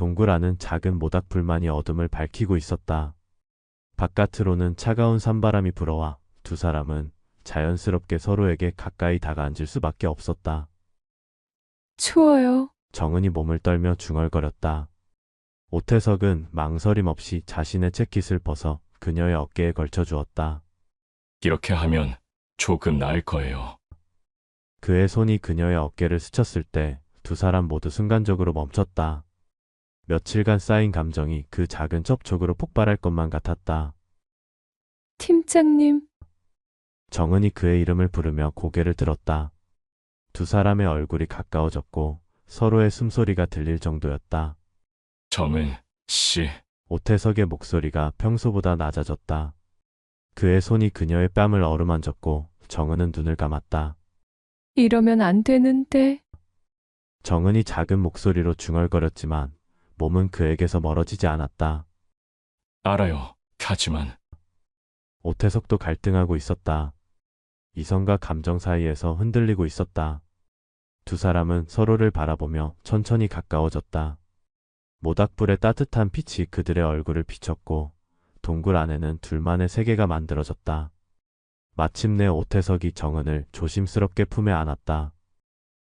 동굴 안은 작은 모닥불만이 어둠을 밝히고 있었다. 바깥으로는 차가운 산바람이 불어와 두 사람은 자연스럽게 서로에게 가까이 다가앉을 수밖에 없었다. 추워요. 정은이 몸을 떨며 중얼거렸다. 오태석은 망설임 없이 자신의 재킷을 벗어 그녀의 어깨에 걸쳐 주었다. 이렇게 하면 조금 나을 거예요. 그의 손이 그녀의 어깨를 스쳤을 때 두 사람 모두 순간적으로 멈췄다. 며칠간 쌓인 감정이 그 작은 접촉으로 폭발할 것만 같았다. 팀장님, 정은이 그의 이름을 부르며 고개를 들었다. 두 사람의 얼굴이 가까워졌고 서로의 숨소리가 들릴 정도였다. 정은 씨, 오태석의 목소리가 평소보다 낮아졌다. 그의 손이 그녀의 뺨을 어루만졌고 정은은 눈을 감았다. 이러면 안 되는데. 정은이 작은 목소리로 중얼거렸지만 몸은 그에게서 멀어지지 않았다. 알아요. 하지만 오태석도 갈등하고 있었다. 이성과 감정 사이에서 흔들리고 있었다. 두 사람은 서로를 바라보며 천천히 가까워졌다. 모닥불의 따뜻한 빛이 그들의 얼굴을 비췄고 동굴 안에는 둘만의 세계가 만들어졌다. 마침내 오태석이 정은을 조심스럽게 품에 안았다.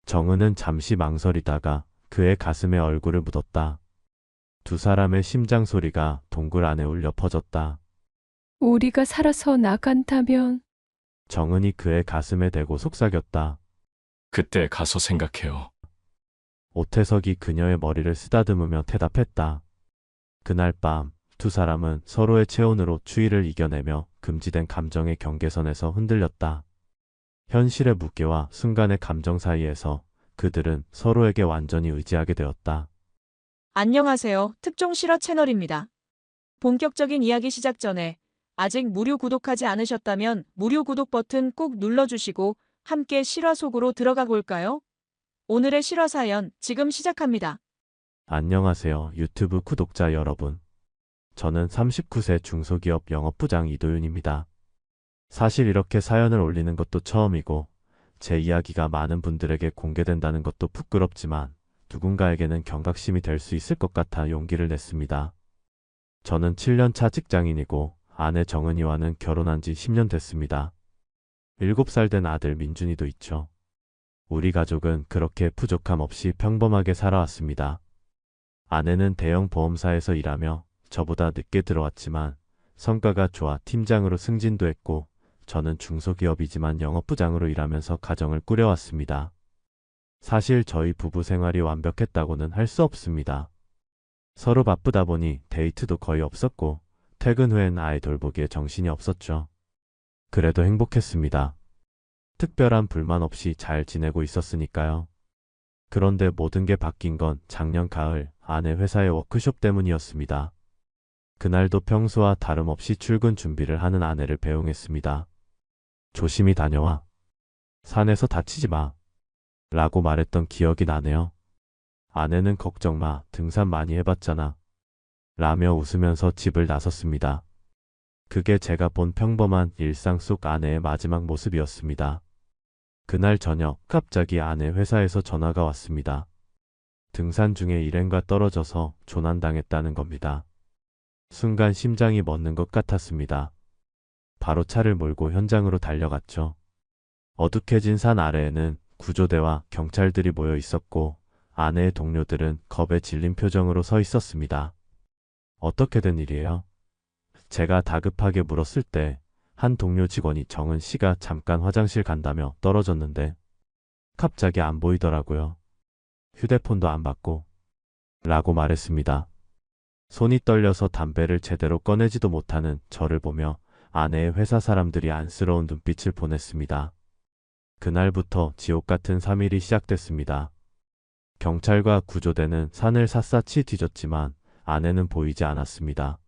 정은은 잠시 망설이다가 그의 가슴에 얼굴을 묻었다. 두 사람의 심장 소리가 동굴 안에 울려 퍼졌다. 우리가 살아서 나간다면. 정은이 그의 가슴에 대고 속삭였다. 그때 가서 생각해요. 오태석이 그녀의 머리를 쓰다듬으며 대답했다. 그날 밤 두 사람은 서로의 체온으로 추위를 이겨내며 금지된 감정의 경계선에서 흔들렸다. 현실의 무게와 순간의 감정 사이에서 그들은 서로에게 완전히 의지하게 되었다. 안녕하세요. 특종 실화 채널입니다. 본격적인 이야기 시작 전에 아직 무료 구독하지 않으셨다면 무료 구독 버튼 꼭 눌러주시고 함께 실화 속으로 들어가 볼까요? 오늘의 실화 사연 지금 시작합니다. 안녕하세요, 유튜브 구독자 여러분. 저는 39세 중소기업 영업부장 이도윤입니다. 사실 이렇게 사연을 올리는 것도 처음이고 제 이야기가 많은 분들에게 공개된다는 것도 부끄럽지만 누군가에게는 경각심이 될 수 있을 것 같아 용기를 냈습니다. 저는 7년차 직장인이고 아내 정은이와는 결혼한 지 10년 됐습니다. 7살 된 아들 민준이도 있죠. 우리 가족은 그렇게 부족함 없이 평범하게 살아왔습니다. 아내는 대형 보험사에서 일하며 저보다 늦게 들어왔지만 성과가 좋아 팀장으로 승진도 했고 저는 중소기업이지만 영업부장으로 일하면서 가정을 꾸려왔습니다. 사실 저희 부부 생활이 완벽했다고는 할 수 없습니다. 서로 바쁘다 보니 데이트도 거의 없었고 퇴근 후엔 아이 돌보기에 정신이 없었죠. 그래도 행복했습니다. 특별한 불만 없이 잘 지내고 있었으니까요. 그런데 모든 게 바뀐 건 작년 가을 아내 회사의 워크숍 때문이었습니다. 그날도 평소와 다름없이 출근 준비를 하는 아내를 배웅했습니다. 조심히 다녀와. 산에서 다치지 마. 라고 말했던 기억이 나네요. 아내는 걱정 마. 등산 많이 해봤잖아. 라며 웃으면서 집을 나섰습니다. 그게 제가 본 평범한 일상 속 아내의 마지막 모습이었습니다. 그날 저녁 갑자기 아내 회사에서 전화가 왔습니다. 등산 중에 일행과 떨어져서 조난당했다는 겁니다. 순간 심장이 멎는 것 같았습니다. 바로 차를 몰고 현장으로 달려갔죠. 어둑해진 산 아래에는 구조대와 경찰들이 모여 있었고 아내의 동료들은 겁에 질린 표정으로 서 있었습니다. 어떻게 된 일이에요? 제가 다급하게 물었을 때 한 동료 직원이 정은 씨가 잠깐 화장실 간다며 떨어졌는데 갑자기 안 보이더라고요. 휴대폰도 안 받고 라고 말했습니다. 손이 떨려서 담배를 제대로 꺼내지도 못하는 저를 보며 아내의 회사 사람들이 안쓰러운 눈빛을 보냈습니다. 그날부터 지옥 같은 3일이 시작됐습니다. 경찰과 구조대는 산을 샅샅이 뒤졌지만 아내는 보이지 않았습니다.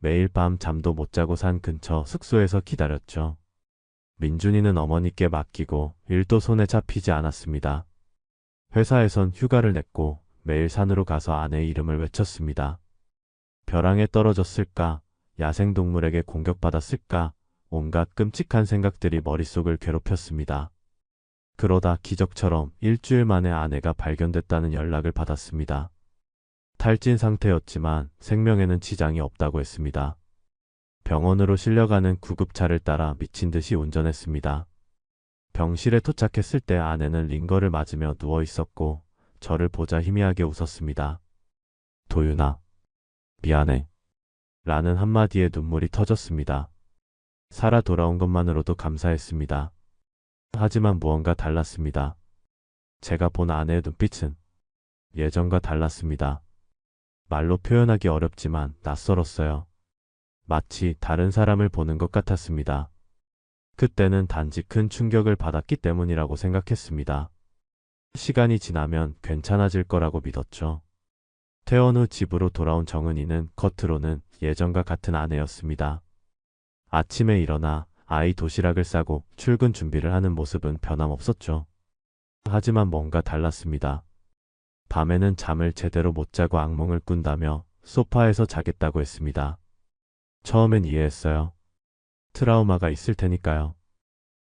매일 밤 잠도 못 자고 산 근처 숙소에서 기다렸죠. 민준이는 어머니께 맡기고 일도 손에 잡히지 않았습니다. 회사에선 휴가를 냈고 매일 산으로 가서 아내의 이름을 외쳤습니다. 벼랑에 떨어졌을까? 야생동물에게 공격받았을까? 온갖 끔찍한 생각들이 머릿속을 괴롭혔습니다. 그러다 기적처럼 일주일 만에 아내가 발견됐다는 연락을 받았습니다. 탈진 상태였지만 생명에는 지장이 없다고 했습니다. 병원으로 실려가는 구급차를 따라 미친 듯이 운전했습니다. 병실에 도착했을 때 아내는 링거를 맞으며 누워 있었고 저를 보자 희미하게 웃었습니다. 도윤아, 미안해. 라는 한마디에 눈물이 터졌습니다. 살아 돌아온 것만으로도 감사했습니다. 하지만 무언가 달랐습니다. 제가 본 아내의 눈빛은 예전과 달랐습니다. 말로 표현하기 어렵지만 낯설었어요. 마치 다른 사람을 보는 것 같았습니다. 그때는 단지 큰 충격을 받았기 때문이라고 생각했습니다. 시간이 지나면 괜찮아질 거라고 믿었죠. 퇴원 후 집으로 돌아온 정은이는 겉으로는 예전과 같은 아내였습니다. 아침에 일어나 아이 도시락을 싸고 출근 준비를 하는 모습은 변함없었죠. 하지만 뭔가 달랐습니다. 밤에는 잠을 제대로 못 자고 악몽을 꾼다며 소파에서 자겠다고 했습니다. 처음엔 이해했어요. 트라우마가 있을 테니까요.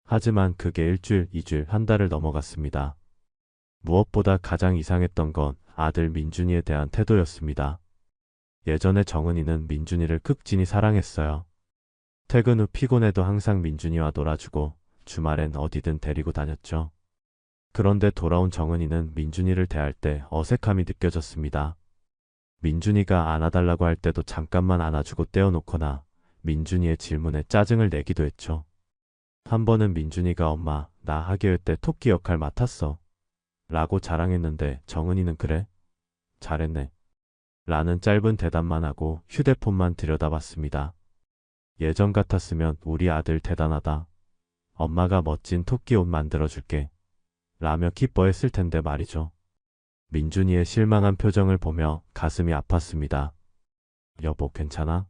하지만 그게 일주일, 2주일, 한 달을 넘어갔습니다. 무엇보다 가장 이상했던 건 아들 민준이에 대한 태도였습니다. 예전에 정은이는 민준이를 극진히 사랑했어요. 퇴근 후 피곤해도 항상 민준이와 놀아주고 주말엔 어디든 데리고 다녔죠. 그런데 돌아온 정은이는 민준이를 대할 때 어색함이 느껴졌습니다. 민준이가 안아달라고 할 때도 잠깐만 안아주고 떼어놓거나 민준이의 질문에 짜증을 내기도 했죠. 한 번은 민준이가 엄마, 나 학예회 때 토끼 역할 맡았어. 라고 자랑했는데 정은이는 그래? 잘했네. 라는 짧은 대답만 하고 휴대폰만 들여다봤습니다. 예전 같았으면 우리 아들 대단하다. 엄마가 멋진 토끼 옷 만들어줄게. 라며 기뻐했을 텐데 말이죠. 민준이의 실망한 표정을 보며 가슴이 아팠습니다. 여보, 괜찮아?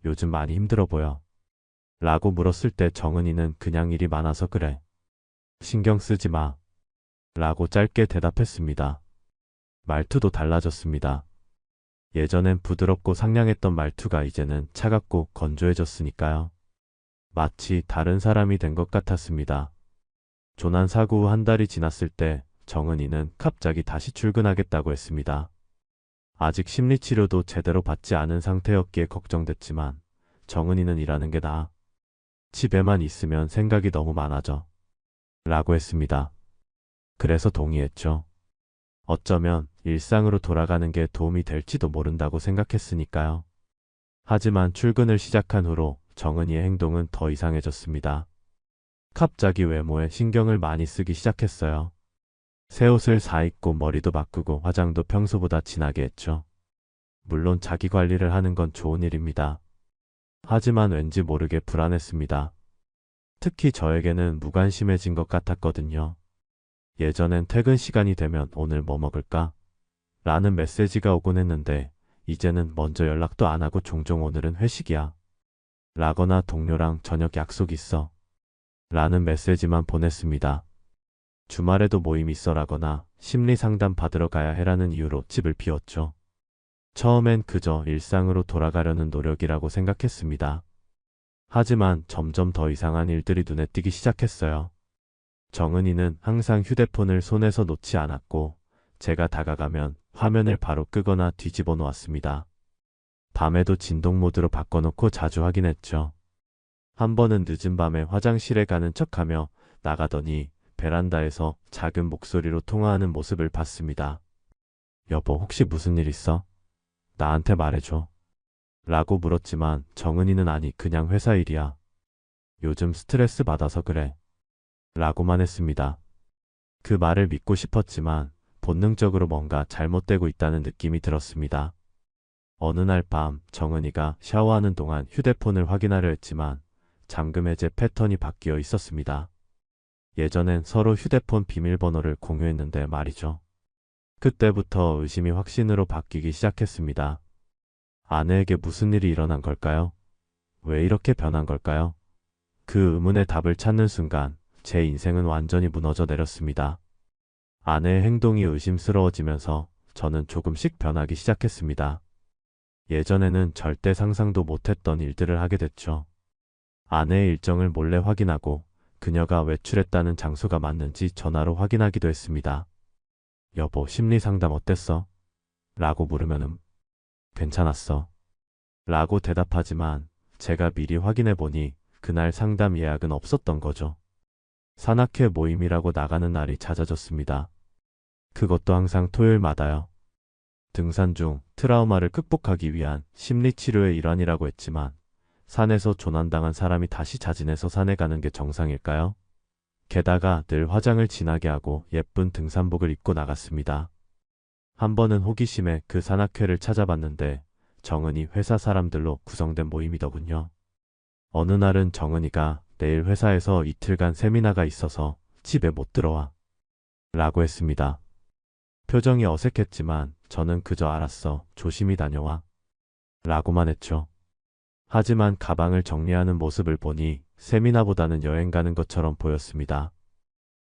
요즘 많이 힘들어 보여. 라고 물었을 때 정은이는 그냥 일이 많아서 그래. 신경 쓰지 마. 라고 짧게 대답했습니다. 말투도 달라졌습니다. 예전엔 부드럽고 상냥했던 말투가 이제는 차갑고 건조해졌으니까요. 마치 다른 사람이 된 것 같았습니다. 조난 사고 후 한 달이 지났을 때 정은이는 갑자기 다시 출근하겠다고 했습니다. 아직 심리치료도 제대로 받지 않은 상태였기에 걱정됐지만 정은이는 일하는 게 나아. 집에만 있으면 생각이 너무 많아져. 라고 했습니다. 그래서 동의했죠. 어쩌면 일상으로 돌아가는 게 도움이 될지도 모른다고 생각했으니까요. 하지만 출근을 시작한 후로 정은이의 행동은 더 이상해졌습니다. 갑자기 외모에 신경을 많이 쓰기 시작했어요. 새 옷을 사입고 머리도 바꾸고 화장도 평소보다 진하게 했죠. 물론 자기 관리를 하는 건 좋은 일입니다. 하지만 왠지 모르게 불안했습니다. 특히 저에게는 무관심해진 것 같았거든요. 예전엔 퇴근 시간이 되면 오늘 뭐 먹을까? 라는 메시지가 오곤 했는데 이제는 먼저 연락도 안 하고 종종 오늘은 회식이야. 라거나 동료랑 저녁 약속 있어. 라는 메시지만 보냈습니다. 주말에도 모임 있어라거나 심리 상담 받으러 가야 해라는 이유로 집을 비웠죠. 처음엔 그저 일상으로 돌아가려는 노력이라고 생각했습니다. 하지만 점점 더 이상한 일들이 눈에 띄기 시작했어요. 정은이는 항상 휴대폰을 손에서 놓지 않았고 제가 다가가면 화면을 바로 끄거나 뒤집어 놓았습니다. 밤에도 진동 모드로 바꿔놓고 자주 확인했죠. 한 번은 늦은 밤에 화장실에 가는 척하며 나가더니 베란다에서 작은 목소리로 통화하는 모습을 봤습니다. 여보, 혹시 무슨 일 있어? 나한테 말해줘. 라고 물었지만 정은이는 아니, 그냥 회사 일이야. 요즘 스트레스 받아서 그래. 라고만 했습니다. 그 말을 믿고 싶었지만 본능적으로 뭔가 잘못되고 있다는 느낌이 들었습니다. 어느 날 밤 정은이가 샤워하는 동안 휴대폰을 확인하려 했지만 잠금 해제 패턴이 바뀌어 있었습니다. 예전엔 서로 휴대폰 비밀번호를 공유했는데 말이죠. 그때부터 의심이 확신으로 바뀌기 시작했습니다. 아내에게 무슨 일이 일어난 걸까요? 왜 이렇게 변한 걸까요? 그 의문의 답을 찾는 순간 제 인생은 완전히 무너져 내렸습니다. 아내의 행동이 의심스러워지면서 저는 조금씩 변하기 시작했습니다. 예전에는 절대 상상도 못했던 일들을 하게 됐죠. 아내의 일정을 몰래 확인하고 그녀가 외출했다는 장소가 맞는지 전화로 확인하기도 했습니다. 여보, 심리 상담 어땠어? 라고 물으면 괜찮았어. 라고 대답하지만 제가 미리 확인해 보니 그날 상담 예약은 없었던 거죠. 산악회 모임이라고 나가는 날이 잦아졌습니다. 그것도 항상 토요일마다요. 등산 중 트라우마를 극복하기 위한 심리치료의 일환이라고 했지만 산에서 조난당한 사람이 다시 자진해서 산에 가는 게 정상일까요? 게다가 늘 화장을 진하게 하고 예쁜 등산복을 입고 나갔습니다. 한 번은 호기심에 그 산악회를 찾아봤는데 정은이 회사 사람들로 구성된 모임이더군요. 어느 날은 정은이가 내일 회사에서 이틀간 세미나가 있어서 집에 못 들어와 라고 했습니다. 표정이 어색했지만 저는 그저 알았어. 조심히 다녀와 라고만 했죠. 하지만 가방을 정리하는 모습을 보니 세미나보다는 여행 가는 것처럼 보였습니다.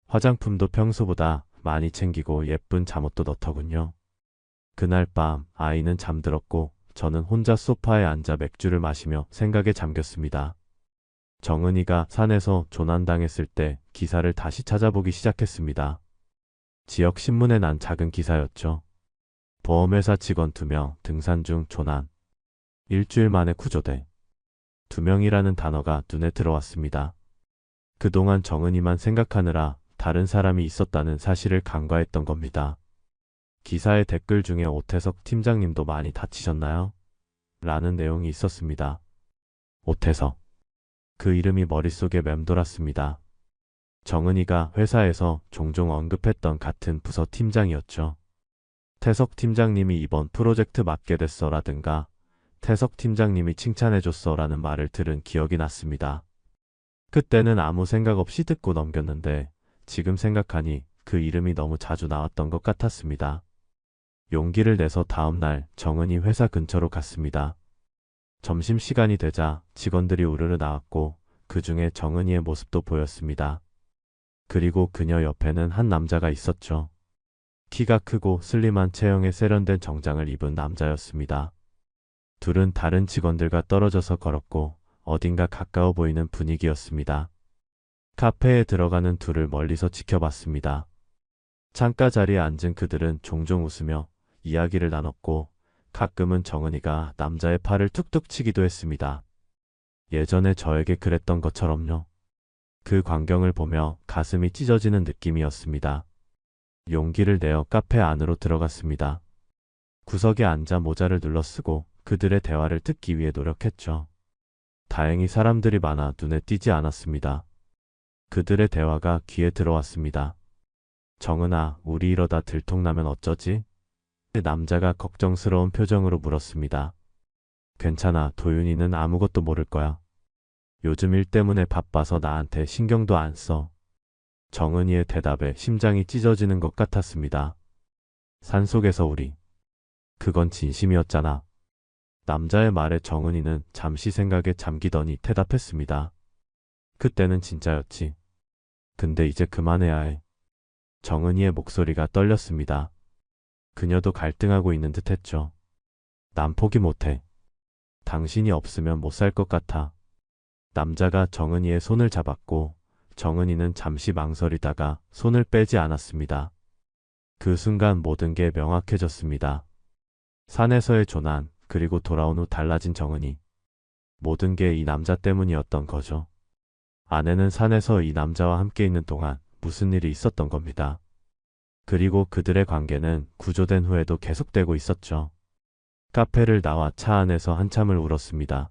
화장품도 평소보다 많이 챙기고 예쁜 잠옷도 넣더군요. 그날 밤 아이는 잠들었고 저는 혼자 소파에 앉아 맥주를 마시며 생각에 잠겼습니다. 정은이가 산에서 조난당했을 때 기사를 다시 찾아보기 시작했습니다. 지역 신문에 난 작은 기사였죠. 보험회사 직원 2명 등산 중 조난. 일주일 만에 구조돼. 2명이라는 단어가 눈에 들어왔습니다. 그동안 정은이만 생각하느라 다른 사람이 있었다는 사실을 간과했던 겁니다. 기사의 댓글 중에 오태석 팀장님도 많이 다치셨나요? 라는 내용이 있었습니다. 오태석. 그 이름이 머릿속에 맴돌았습니다. 정은이가 회사에서 종종 언급했던 같은 부서 팀장이었죠. 태석 팀장님이 이번 프로젝트 맡게 됐어 라든가 태석 팀장님이 칭찬해줬어 라는 말을 들은 기억이 났습니다. 그때는 아무 생각 없이 듣고 넘겼는데 지금 생각하니 그 이름이 너무 자주 나왔던 것 같았습니다. 용기를 내서 다음날 정은이 회사 근처로 갔습니다. 점심시간이 되자 직원들이 우르르 나왔고 그 중에 정은이의 모습도 보였습니다. 그리고 그녀 옆에는 한 남자가 있었죠. 키가 크고 슬림한 체형에 세련된 정장을 입은 남자였습니다. 둘은 다른 직원들과 떨어져서 걸었고 어딘가 가까워 보이는 분위기였습니다. 카페에 들어가는 둘을 멀리서 지켜봤습니다. 창가 자리에 앉은 그들은 종종 웃으며 이야기를 나눴고 가끔은 정은이가 남자의 팔을 툭툭 치기도 했습니다. 예전에 저에게 그랬던 것처럼요. 그 광경을 보며 가슴이 찢어지는 느낌이었습니다. 용기를 내어 카페 안으로 들어갔습니다. 구석에 앉아 모자를 눌러 쓰고 그들의 대화를 듣기 위해 노력했죠. 다행히 사람들이 많아 눈에 띄지 않았습니다. 그들의 대화가 귀에 들어왔습니다. 정은아, 우리 이러다 들통나면 어쩌지? 남자가 걱정스러운 표정으로 물었습니다. 괜찮아, 도윤이는 아무것도 모를 거야. 요즘 일 때문에 바빠서 나한테 신경도 안 써. 정은이의 대답에 심장이 찢어지는 것 같았습니다. 산속에서 우리. 그건 진심이었잖아. 남자의 말에 정은이는 잠시 생각에 잠기더니 대답했습니다. 그때는 진짜였지. 근데 이제 그만해야 해. 정은이의 목소리가 떨렸습니다. 그녀도 갈등하고 있는 듯 했죠. 난 포기 못해. 당신이 없으면 못 살 것 같아. 남자가 정은이의 손을 잡았고 정은이는 잠시 망설이다가 손을 빼지 않았습니다. 그 순간 모든 게 명확해졌습니다. 산에서의 조난, 그리고 돌아온 후 달라진 정은이. 모든 게 이 남자 때문이었던 거죠. 아내는 산에서 이 남자와 함께 있는 동안 무슨 일이 있었던 겁니다. 그리고 그들의 관계는 구조된 후에도 계속되고 있었죠. 카페를 나와 차 안에서 한참을 울었습니다.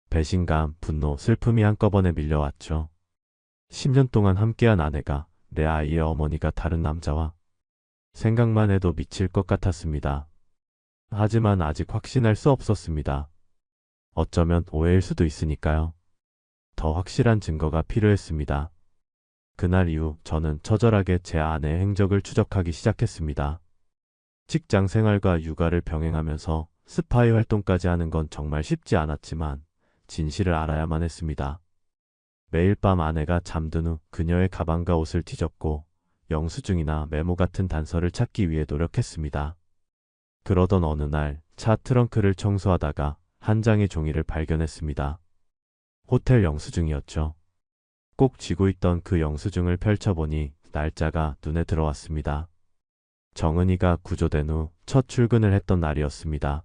배신감, 분노, 슬픔이 한꺼번에 밀려왔죠. 10년 동안 함께한 아내가 내 아이의 어머니가 다른 남자와 생각만 해도 미칠 것 같았습니다. 하지만 아직 확신할 수 없었습니다. 어쩌면 오해일 수도 있으니까요. 더 확실한 증거가 필요했습니다. 그날 이후 저는 처절하게 제 아내의 행적을 추적하기 시작했습니다. 직장 생활과 육아를 병행하면서 스파이 활동까지 하는 건 정말 쉽지 않았지만 진실을 알아야만 했습니다. 매일 밤 아내가 잠든 후 그녀의 가방과 옷을 뒤졌고 영수증이나 메모 같은 단서를 찾기 위해 노력했습니다. 그러던 어느 날 차 트렁크를 청소하다가 한 장의 종이를 발견했습니다. 호텔 영수증이었죠. 꼭 쥐고 있던 그 영수증을 펼쳐보니 날짜가 눈에 들어왔습니다. 정은이가 구조된 후 첫 출근을 했던 날이었습니다.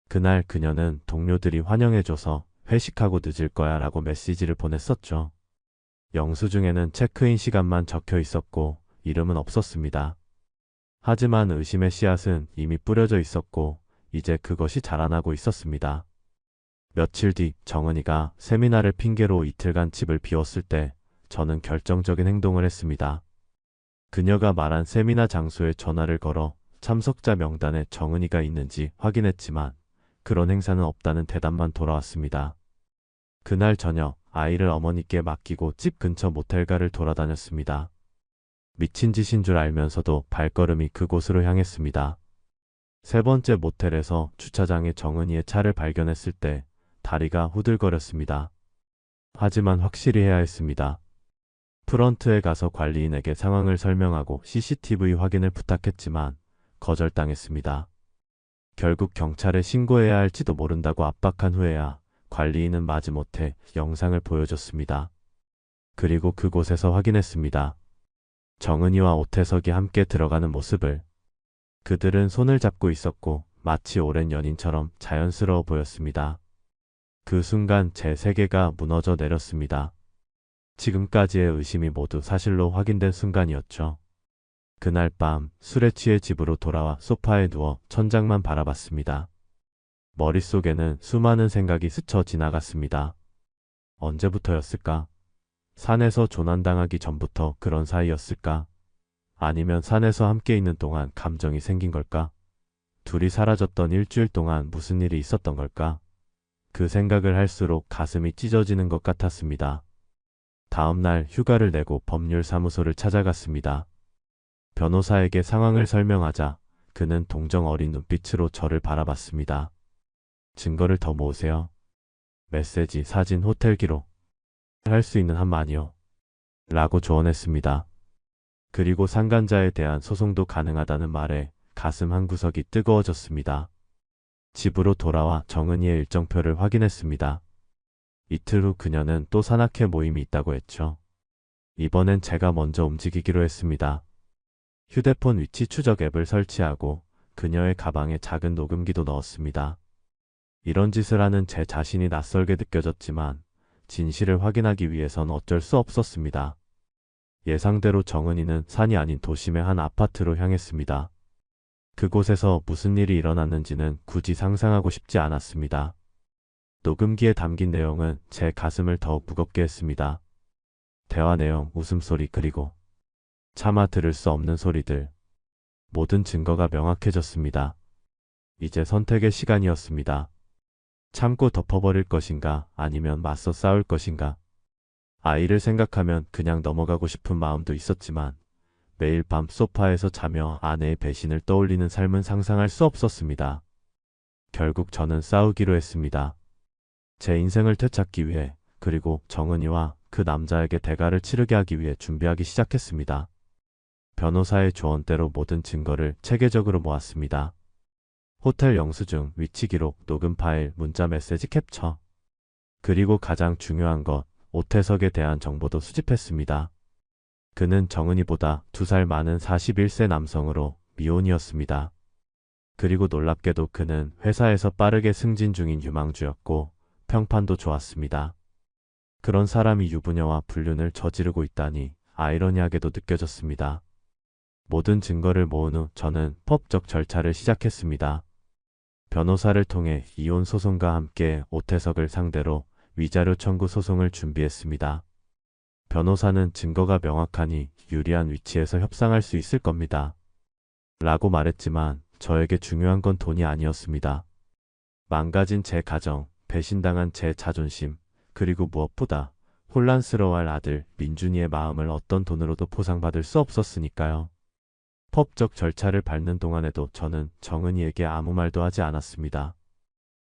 그날 그녀는 동료들이 환영해줘서 회식하고 늦을 거야 라고 메시지를 보냈었죠. 영수증에는 체크인 시간만 적혀 있었고 이름은 없었습니다. 하지만 의심의 씨앗은 이미 뿌려져 있었고 이제 그것이 자라나고 있었습니다. 며칠 뒤 정은이가 세미나를 핑계로 이틀간 집을 비웠을 때 저는 결정적인 행동을 했습니다. 그녀가 말한 세미나 장소에 전화를 걸어 참석자 명단에 정은이가 있는지 확인했지만 그런 행사는 없다는 대답만 돌아왔습니다. 그날 저녁 아이를 어머니께 맡기고 집 근처 모텔가를 돌아다녔습니다. 미친 짓인 줄 알면서도 발걸음이 그곳으로 향했습니다. 세 번째 모텔에서 주차장에 정은이의 차를 발견했을 때 다리가 후들거렸습니다. 하지만 확실히 해야 했습니다. 프런트에 가서 관리인에게 상황을 설명하고 CCTV 확인을 부탁했지만 거절당했습니다. 결국 경찰에 신고해야 할지도 모른다고 압박한 후에야 관리인은 마지못해 영상을 보여줬습니다. 그리고 그곳에서 확인했습니다. 정은이와 오태석이 함께 들어가는 모습을. 그들은 손을 잡고 있었고 마치 오랜 연인처럼 자연스러워 보였습니다. 그 순간 제 세계가 무너져 내렸습니다. 지금까지의 의심이 모두 사실로 확인된 순간이었죠. 그날 밤 술에 취해 집으로 돌아와 소파에 누워 천장만 바라봤습니다. 머릿속에는 수많은 생각이 스쳐 지나갔습니다. 언제부터였을까? 산에서 조난당하기 전부터 그런 사이였을까? 아니면 산에서 함께 있는 동안 감정이 생긴 걸까? 둘이 사라졌던 일주일 동안 무슨 일이 있었던 걸까? 그 생각을 할수록 가슴이 찢어지는 것 같았습니다. 다음 날 휴가를 내고 법률사무소를 찾아갔습니다. 변호사에게 상황을 설명하자 그는 동정 어린 눈빛으로 저를 바라봤습니다. 증거를 더 모으세요. 메시지, 사진, 호텔 기록. 할 수 있는 한만이요. 라고 조언했습니다. 그리고 상간자에 대한 소송도 가능하다는 말에 가슴 한구석이 뜨거워졌습니다. 집으로 돌아와 정은이의 일정표를 확인했습니다. 이틀 후 그녀는 또 산악회 모임이 있다고 했죠. 이번엔 제가 먼저 움직이기로 했습니다. 휴대폰 위치 추적 앱을 설치하고 그녀의 가방에 작은 녹음기도 넣었습니다. 이런 짓을 하는 제 자신이 낯설게 느껴졌지만 진실을 확인하기 위해선 어쩔 수 없었습니다. 예상대로 정은이는 산이 아닌 도심의 한 아파트로 향했습니다. 그곳에서 무슨 일이 일어났는지는 굳이 상상하고 싶지 않았습니다. 녹음기에 담긴 내용은 제 가슴을 더욱 무겁게 했습니다. 대화 내용, 웃음소리, 그리고 차마 들을 수 없는 소리들. 모든 증거가 명확해졌습니다. 이제 선택의 시간이었습니다. 참고 덮어버릴 것인가 아니면 맞서 싸울 것인가. 아이를 생각하면 그냥 넘어가고 싶은 마음도 있었지만 매일 밤 소파에서 자며 아내의 배신을 떠올리는 삶은 상상할 수 없었습니다. 결국 저는 싸우기로 했습니다. 제 인생을 되찾기 위해, 그리고 정은이와 그 남자에게 대가를 치르게 하기 위해 준비하기 시작했습니다. 변호사의 조언대로 모든 증거를 체계적으로 모았습니다. 호텔 영수증, 위치 기록, 녹음 파일, 문자 메시지 캡처. 그리고 가장 중요한 것, 오태석에 대한 정보도 수집했습니다. 그는 정은이보다 2살 많은 41세 남성으로 미혼이었습니다. 그리고 놀랍게도 그는 회사에서 빠르게 승진 중인 유망주였고 평판도 좋았습니다. 그런 사람이 유부녀와 불륜을 저지르고 있다니 아이러니하게도 느껴졌습니다. 모든 증거를 모은 후 저는 법적 절차를 시작했습니다. 변호사를 통해 이혼 소송과 함께 오태석을 상대로 위자료 청구 소송을 준비했습니다. 변호사는 증거가 명확하니 유리한 위치에서 협상할 수 있을 겁니다. 라고 말했지만 저에게 중요한 건 돈이 아니었습니다. 망가진 제 가정, 배신당한 제 자존심, 그리고 무엇보다 혼란스러워할 아들 민준이의 마음을 어떤 돈으로도 보상받을 수 없었으니까요. 법적 절차를 밟는 동안에도 저는 정은이에게 아무 말도 하지 않았습니다.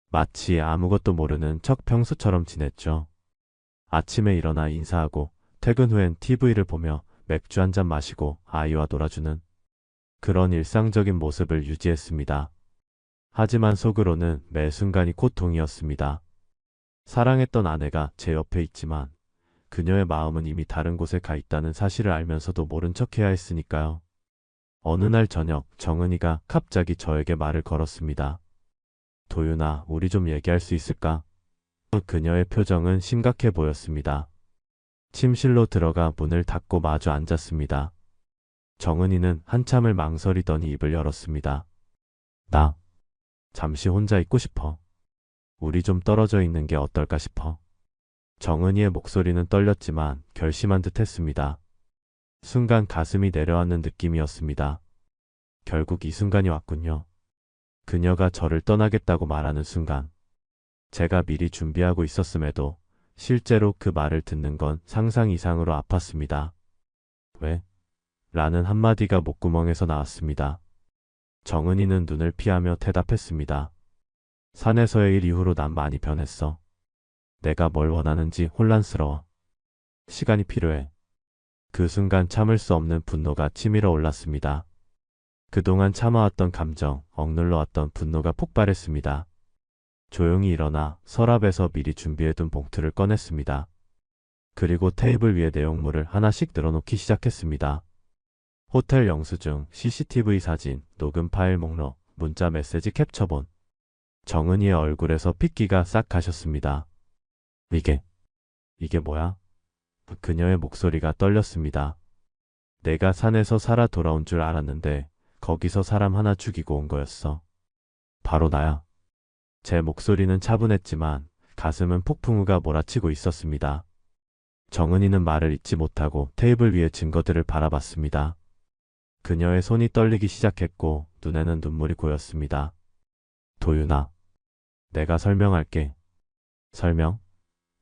마치 아무것도 모르는 척 평소처럼 지냈죠. 아침에 일어나 인사하고 퇴근 후엔 TV를 보며 맥주 한잔 마시고 아이와 놀아주는 그런 일상적인 모습을 유지했습니다. 하지만 속으로는 매 순간이 고통이었습니다. 사랑했던 아내가 제 옆에 있지만 그녀의 마음은 이미 다른 곳에 가 있다는 사실을 알면서도 모른 척 해야 했으니까요. 어느 날 저녁 정은이가 갑자기 저에게 말을 걸었습니다. 도윤아, 우리 좀 얘기할 수 있을까? 그녀의 표정은 심각해 보였습니다. 침실로 들어가 문을 닫고 마주 앉았습니다. 정은이는 한참을 망설이더니 입을 열었습니다. 나 잠시 혼자 있고 싶어. 우리 좀 떨어져 있는 게 어떨까 싶어. 정은이의 목소리는 떨렸지만 결심한 듯 했습니다. 순간 가슴이 내려앉는 느낌이었습니다. 결국 이 순간이 왔군요. 그녀가 저를 떠나겠다고 말하는 순간. 제가 미리 준비하고 있었음에도 실제로 그 말을 듣는 건 상상 이상으로 아팠습니다. 왜? 라는 한마디가 목구멍에서 나왔습니다. 정은이는 눈을 피하며 대답했습니다. 산에서의 일 이후로 난 많이 변했어. 내가 뭘 원하는지 혼란스러워. 시간이 필요해. 그 순간 참을 수 없는 분노가 치밀어 올랐습니다. 그동안 참아왔던 감정, 억눌러왔던 분노가 폭발했습니다. 조용히 일어나 서랍에서 미리 준비해둔 봉투를 꺼냈습니다. 그리고 테이블 위에 내용물을 하나씩 늘어놓기 시작했습니다. 호텔 영수증, CCTV 사진, 녹음 파일 목록, 문자 메시지 캡처본. 정은이의 얼굴에서 핏기가 싹 가셨습니다. 이게 뭐야? 그녀의 목소리가 떨렸습니다. 내가 산에서 살아 돌아온 줄 알았는데 거기서 사람 하나 죽이고 온 거였어. 바로 나야. 제 목소리는 차분했지만 가슴은 폭풍우가 몰아치고 있었습니다. 정은이는 말을 잇지 못하고 테이블 위의 증거들을 바라봤습니다. 그녀의 손이 떨리기 시작했고 눈에는 눈물이 고였습니다. 도윤아, 내가 설명할게. 설명?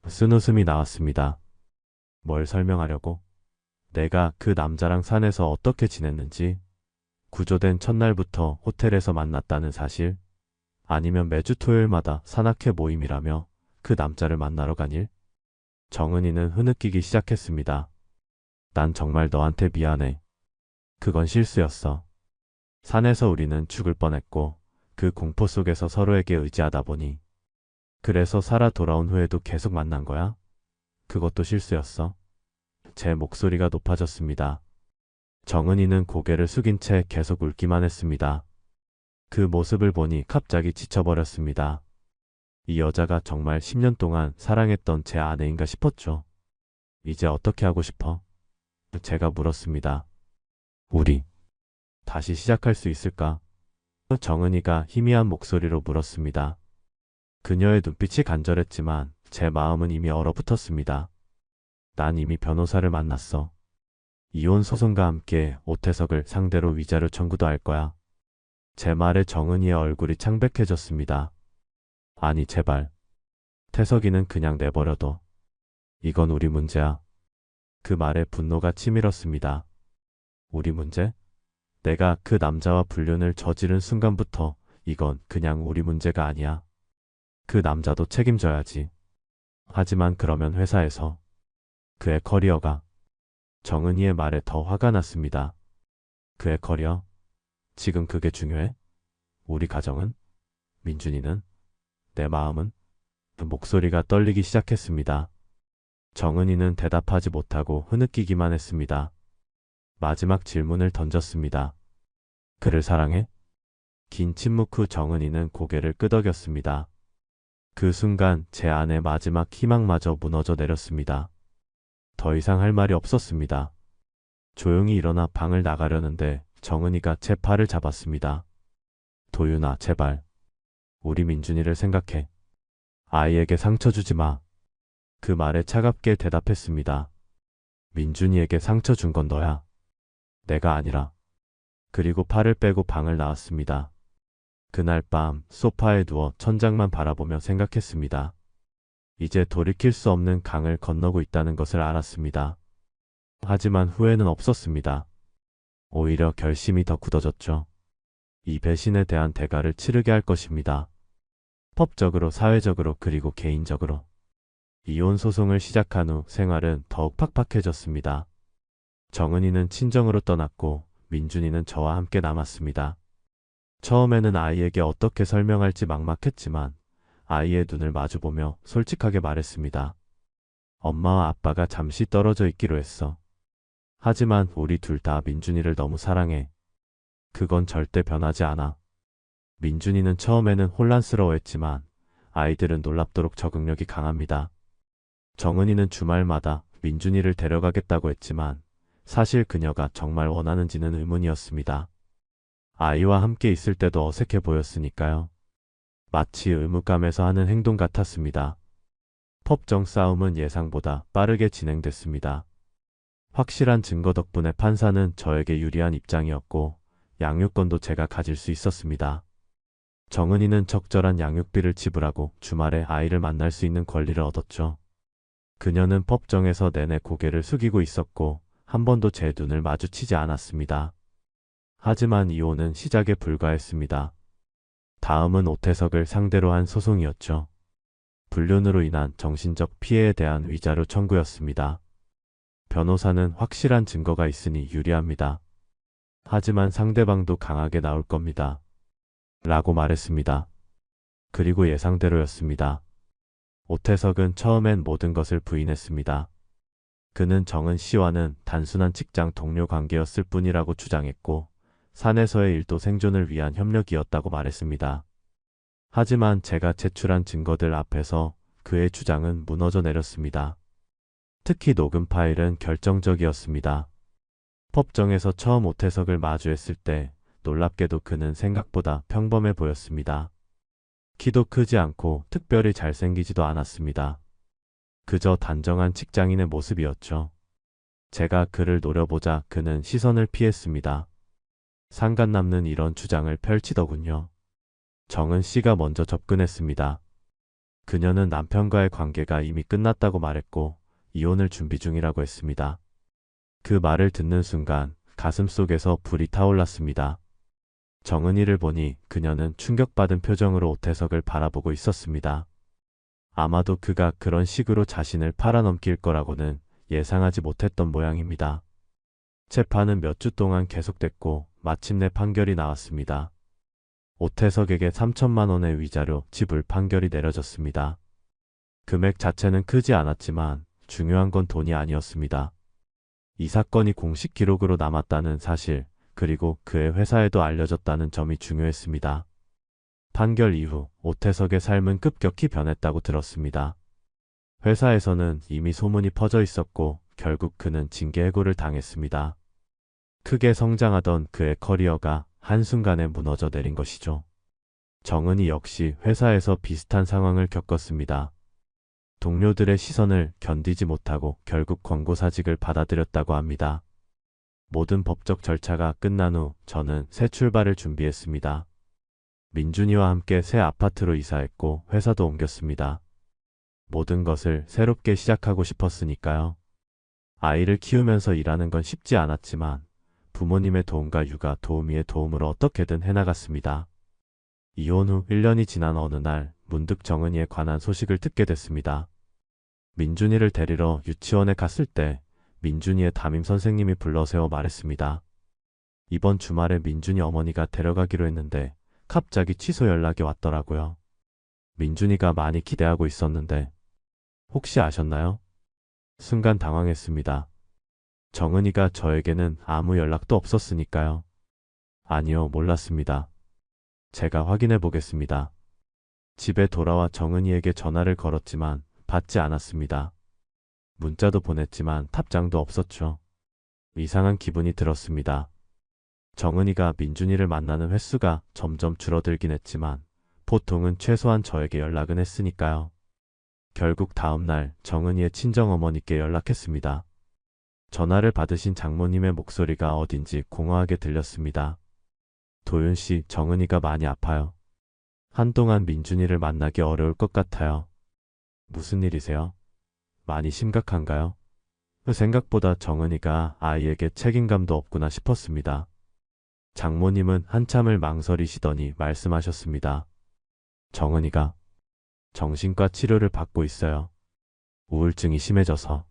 쓴 웃음이 나왔습니다. 뭘 설명하려고? 내가 그 남자랑 산에서 어떻게 지냈는지, 구조된 첫날부터 호텔에서 만났다는 사실, 아니면 매주 토요일마다 산악회 모임이라며 그 남자를 만나러 간 일? 정은이는 흐느끼기 시작했습니다. 난 정말 너한테 미안해. 그건 실수였어. 산에서 우리는 죽을 뻔했고 그 공포 속에서 서로에게 의지하다 보니 그래서 살아 돌아온 후에도 계속 만난 거야? 그것도 실수였어. 제 목소리가 높아졌습니다. 정은이는 고개를 숙인 채 계속 울기만 했습니다. 그 모습을 보니 갑자기 지쳐버렸습니다. 이 여자가 정말 10년 동안 사랑했던 제 아내인가 싶었죠. 이제 어떻게 하고 싶어? 제가 물었습니다. 우리 다시 시작할 수 있을까? 정은이가 희미한 목소리로 물었습니다. 그녀의 눈빛이 간절했지만 제 마음은 이미 얼어붙었습니다. 난 이미 변호사를 만났어. 이혼 소송과 함께 오태석을 상대로 위자료 청구도 할 거야. 제 말에 정은이의 얼굴이 창백해졌습니다. 아니 제발. 태석이는 그냥 내버려둬. 이건 우리 문제야. 그 말에 분노가 치밀었습니다. 우리 문제? 내가 그 남자와 불륜을 저지른 순간부터 이건 그냥 우리 문제가 아니야. 그 남자도 책임져야지. 하지만 그러면 회사에서 그의 커리어가. 정은이의 말에 더 화가 났습니다. 그의 커리어? 지금 그게 중요해? 우리 가정은? 민준이는? 내 마음은? 목소리가 떨리기 시작했습니다. 정은이는 대답하지 못하고 흐느끼기만 했습니다. 마지막 질문을 던졌습니다. 그를 사랑해? 긴 침묵 후 정은이는 고개를 끄덕였습니다. 그 순간 제 안에 마지막 희망마저 무너져 내렸습니다. 더 이상 할 말이 없었습니다. 조용히 일어나 방을 나가려는데 정은이가 제 팔을 잡았습니다. 도윤아, 제발. 우리 민준이를 생각해. 아이에게 상처 주지 마. 그 말에 차갑게 대답했습니다. 민준이에게 상처 준 건 너야. 내가 아니라. 그리고 팔을 빼고 방을 나왔습니다. 그날 밤 소파에 누워 천장만 바라보며 생각했습니다. 이제 돌이킬 수 없는 강을 건너고 있다는 것을 알았습니다. 하지만 후회는 없었습니다. 오히려 결심이 더 굳어졌죠. 이 배신에 대한 대가를 치르게 할 것입니다. 법적으로, 사회적으로, 그리고 개인적으로. 이혼 소송을 시작한 후 생활은 더욱 팍팍해졌습니다. 정은이는 친정으로 떠났고 민준이는 저와 함께 남았습니다. 처음에는 아이에게 어떻게 설명할지 막막했지만 아이의 눈을 마주보며 솔직하게 말했습니다. 엄마와 아빠가 잠시 떨어져 있기로 했어. 하지만 우리 둘 다 민준이를 너무 사랑해. 그건 절대 변하지 않아. 민준이는 처음에는 혼란스러워했지만 아이들은 놀랍도록 적응력이 강합니다. 정은이는 주말마다 민준이를 데려가겠다고 했지만 사실 그녀가 정말 원하는지는 의문이었습니다. 아이와 함께 있을 때도 어색해 보였으니까요. 마치 의무감에서 하는 행동 같았습니다. 법정 싸움은 예상보다 빠르게 진행됐습니다. 확실한 증거 덕분에 판사는 저에게 유리한 입장이었고 양육권도 제가 가질 수 있었습니다. 정은이는 적절한 양육비를 지불하고 주말에 아이를 만날 수 있는 권리를 얻었죠. 그녀는 법정에서 내내 고개를 숙이고 있었고 한 번도 제 눈을 마주치지 않았습니다. 하지만 이혼은 시작에 불과했습니다. 다음은 오태석을 상대로 한 소송이었죠. 불륜으로 인한 정신적 피해에 대한 위자료 청구였습니다. 변호사는 확실한 증거가 있으니 유리합니다. 하지만 상대방도 강하게 나올 겁니다. 라고 말했습니다. 그리고 예상대로였습니다. 오태석은 처음엔 모든 것을 부인했습니다. 그는 정은 씨와는 단순한 직장 동료 관계였을 뿐이라고 주장했고 산에서의 일도 생존을 위한 협력이었다고 말했습니다. 하지만 제가 제출한 증거들 앞에서 그의 주장은 무너져 내렸습니다. 특히 녹음 파일은 결정적이었습니다. 법정에서 처음 오태석을 마주했을 때 놀랍게도 그는 생각보다 평범해 보였습니다. 키도 크지 않고 특별히 잘생기지도 않았습니다. 그저 단정한 직장인의 모습이었죠. 제가 그를 노려보자 그는 시선을 피했습니다. 상관남는 이런 주장을 펼치더군요. 정은 씨가 먼저 접근했습니다. 그녀는 남편과의 관계가 이미 끝났다고 말했고 이혼을 준비 중이라고 했습니다. 그 말을 듣는 순간 가슴속에서 불이 타올랐습니다. 정은이를 보니 그녀는 충격받은 표정으로 오태석을 바라보고 있었습니다. 아마도 그가 그런 식으로 자신을 팔아넘길 거라고는 예상하지 못했던 모양입니다. 재판은 몇 주 동안 계속됐고 마침내 판결이 나왔습니다. 오태석에게 3천만 원의 위자료 지불 판결이 내려졌습니다. 금액 자체는 크지 않았지만 중요한 건 돈이 아니었습니다. 이 사건이 공식 기록으로 남았다는 사실, 그리고 그의 회사에도 알려졌다는 점이 중요했습니다. 판결 이후 오태석의 삶은 급격히 변했다고 들었습니다. 회사에서는 이미 소문이 퍼져 있었고 결국 그는 징계 해고를 당했습니다. 크게 성장하던 그의 커리어가 한순간에 무너져 내린 것이죠. 정은이 역시 회사에서 비슷한 상황을 겪었습니다. 동료들의 시선을 견디지 못하고 결국 권고사직을 받아들였다고 합니다. 모든 법적 절차가 끝난 후 저는 새 출발을 준비했습니다. 민준이와 함께 새 아파트로 이사했고 회사도 옮겼습니다. 모든 것을 새롭게 시작하고 싶었으니까요. 아이를 키우면서 일하는 건 쉽지 않았지만 부모님의 도움과 육아 도우미의 도움으로 어떻게든 해나갔습니다. 이혼 후 1년이 지난 어느 날 문득 정은이에 관한 소식을 듣게 됐습니다. 민준이를 데리러 유치원에 갔을 때 민준이의 담임 선생님이 불러세워 말했습니다. 이번 주말에 민준이 어머니가 데려가기로 했는데 갑자기 취소 연락이 왔더라고요. 민준이가 많이 기대하고 있었는데 혹시 아셨나요? 순간 당황했습니다. 정은이가 저에게는 아무 연락도 없었으니까요. 아니요, 몰랐습니다. 제가 확인해 보겠습니다. 집에 돌아와 정은이에게 전화를 걸었지만 받지 않았습니다. 문자도 보냈지만 답장도 없었죠. 이상한 기분이 들었습니다. 정은이가 민준이를 만나는 횟수가 점점 줄어들긴 했지만 보통은 최소한 저에게 연락은 했으니까요. 결국 다음날 정은이의 친정어머니께 연락했습니다. 전화를 받으신 장모님의 목소리가 어딘지 공허하게 들렸습니다. 도윤 씨, 정은이가 많이 아파요. 한동안 민준이를 만나기 어려울 것 같아요. 무슨 일이세요? 많이 심각한가요? 생각보다 정은이가 아이에게 책임감도 없구나 싶었습니다. 장모님은 한참을 망설이시더니 말씀하셨습니다. 정은이가 정신과 치료를 받고 있어요. 우울증이 심해져서.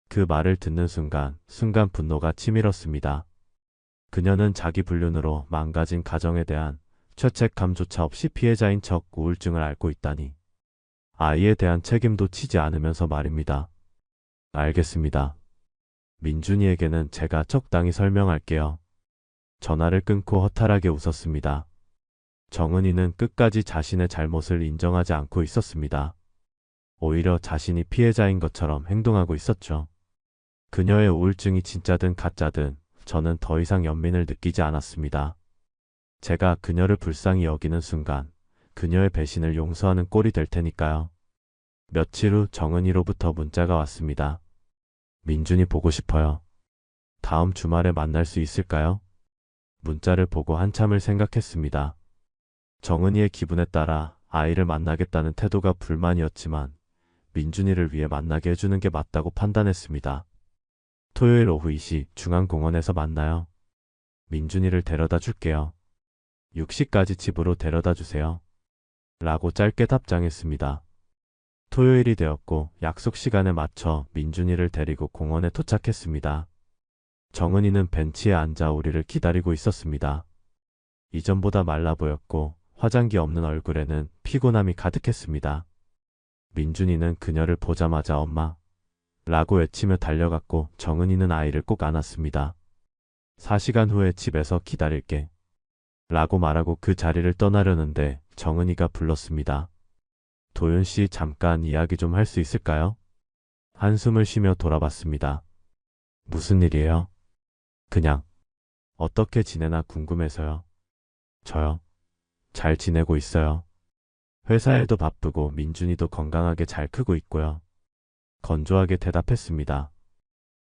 그 말을 듣는 순간 분노가 치밀었습니다. 그녀는 자기 불륜으로 망가진 가정에 대한 죄책감조차 없이 피해자인 척 우울증을 앓고 있다니. 아이에 대한 책임도 지지 않으면서 말입니다. 알겠습니다. 민준이에게는 제가 적당히 설명할게요. 전화를 끊고 허탈하게 웃었습니다. 정은이는 끝까지 자신의 잘못을 인정하지 않고 있었습니다. 오히려 자신이 피해자인 것처럼 행동하고 있었죠. 그녀의 우울증이 진짜든 가짜든 저는 더 이상 연민을 느끼지 않았습니다. 제가 그녀를 불쌍히 여기는 순간 그녀의 배신을 용서하는 꼴이 될 테니까요. 며칠 후 정은이로부터 문자가 왔습니다. 민준이 보고 싶어요. 다음 주말에 만날 수 있을까요? 문자를 보고 한참을 생각했습니다. 정은이의 기분에 따라 아이를 만나겠다는 태도가 불만이었지만 민준이를 위해 만나게 해주는 게 맞다고 판단했습니다. 토요일 오후 2시 중앙공원에서 만나요. 민준이를 데려다 줄게요. 6시까지 집으로 데려다 주세요. 라고 짧게 답장했습니다. 토요일이 되었고 약속 시간에 맞춰 민준이를 데리고 공원에 도착했습니다. 정은이는 벤치에 앉아 우리를 기다리고 있었습니다. 이전보다 말라 보였고 화장기 없는 얼굴에는 피곤함이 가득했습니다. 민준이는 그녀를 보자마자 엄마 라고 외치며 달려갔고 정은이는 아이를 꼭 안았습니다. 4시간 후에 집에서 기다릴게 라고 말하고 그 자리를 떠나려는데 정은이가 불렀습니다. 도윤 씨 잠깐 이야기 좀 할 수 있을까요? 한숨을 쉬며 돌아봤습니다. 무슨 일이에요? 그냥 어떻게 지내나 궁금해서요. 저요? 잘 지내고 있어요. 회사 일도 바쁘고 민준이도 건강하게 잘 크고 있고요. 건조하게 대답했습니다.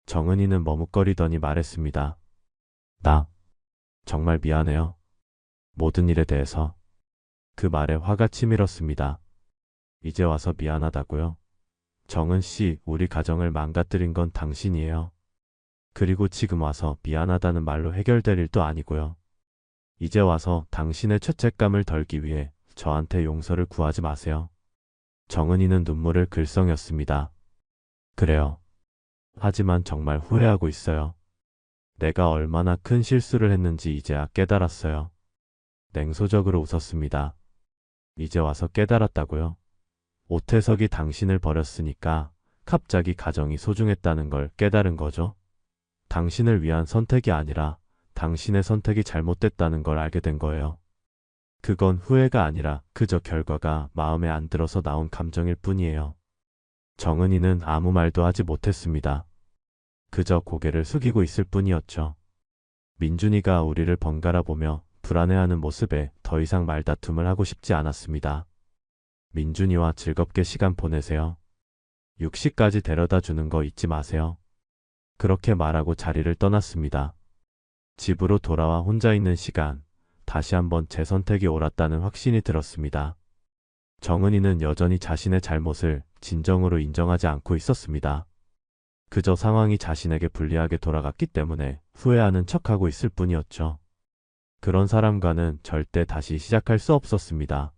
정은이는 머뭇거리더니 말했습니다. 나 정말 미안해요. 모든 일에 대해서. 그 말에 화가 치밀었습니다. 이제 와서 미안하다고요? 정은 씨, 우리 가정을 망가뜨린 건 당신이에요. 그리고 지금 와서 미안하다는 말로 해결될 일도 아니고요. 이제 와서 당신의 죄책감을 덜기 위해 저한테 용서를 구하지 마세요. 정은이는 눈물을 글썽였습니다. 그래요. 하지만 정말 후회하고 있어요. 내가 얼마나 큰 실수를 했는지 이제야 깨달았어요. 냉소적으로 웃었습니다. 이제 와서 깨달았다고요? 오태석이 당신을 버렸으니까 갑자기 가정이 소중했다는 걸 깨달은 거죠? 당신을 위한 선택이 아니라 당신의 선택이 잘못됐다는 걸 알게 된 거예요. 그건 후회가 아니라 그저 결과가 마음에 안 들어서 나온 감정일 뿐이에요. 정은이는 아무 말도 하지 못했습니다. 그저 고개를 숙이고 있을 뿐이었죠. 민준이가 우리를 번갈아 보며 불안해하는 모습에 더 이상 말다툼을 하고 싶지 않았습니다. 민준이와 즐겁게 시간 보내세요. 6시까지 데려다 주는 거 잊지 마세요. 그렇게 말하고 자리를 떠났습니다. 집으로 돌아와 혼자 있는 시간, 다시 한번 제 선택이 옳았다는 확신이 들었습니다. 정은이는 여전히 자신의 잘못을 진정으로 인정하지 않고 있었습니다. 그저 상황이 자신에게 불리하게 돌아갔기 때문에 후회하는 척하고 있을 뿐이었죠. 그런 사람과는 절대 다시 시작할 수 없었습니다.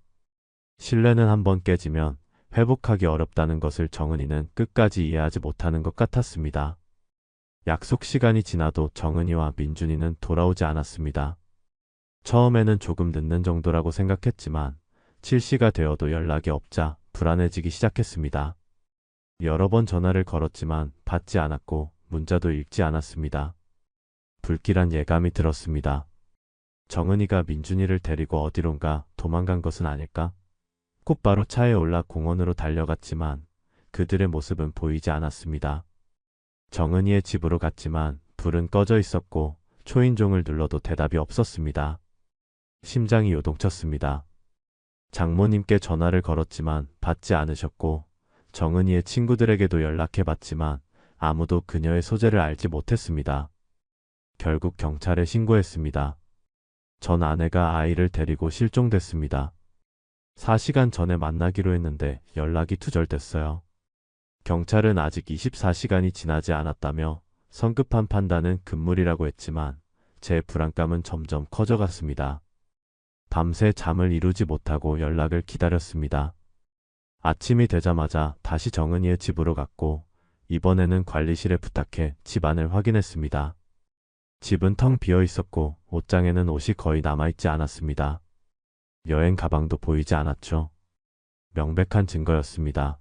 신뢰는 한번 깨지면 회복하기 어렵다는 것을 정은이는 끝까지 이해하지 못하는 것 같았습니다. 약속 시간이 지나도 정은이와 민준이는 돌아오지 않았습니다. 처음에는 조금 늦는 정도라고 생각했지만 7시가 되어도 연락이 없자 불안해지기 시작했습니다. 여러 번 전화를 걸었지만 받지 않았고 문자도 읽지 않았습니다. 불길한 예감이 들었습니다. 정은이가 민준이를 데리고 어디론가 도망간 것은 아닐까? 곧바로 차에 올라 공원으로 달려갔지만 그들의 모습은 보이지 않았습니다. 정은이의 집으로 갔지만 불은 꺼져 있었고 초인종을 눌러도 대답이 없었습니다. 심장이 요동쳤습니다. 장모님께 전화를 걸었지만 받지 않으셨고 정은이의 친구들에게도 연락해봤지만 아무도 그녀의 소재를 알지 못했습니다. 결국 경찰에 신고했습니다. 전 아내가 아이를 데리고 실종됐습니다. 4시간 전에 만나기로 했는데 연락이 두절됐어요. 경찰은 아직 24시간이 지나지 않았다며 성급한 판단은 금물이라고 했지만 제 불안감은 점점 커져갔습니다. 밤새 잠을 이루지 못하고 연락을 기다렸습니다. 아침이 되자마자 다시 정은이의 집으로 갔고 이번에는 관리실에 부탁해 집안을 확인했습니다. 집은 텅 비어 있었고 옷장에는 옷이 거의 남아있지 않았습니다. 여행 가방도 보이지 않았죠. 명백한 증거였습니다.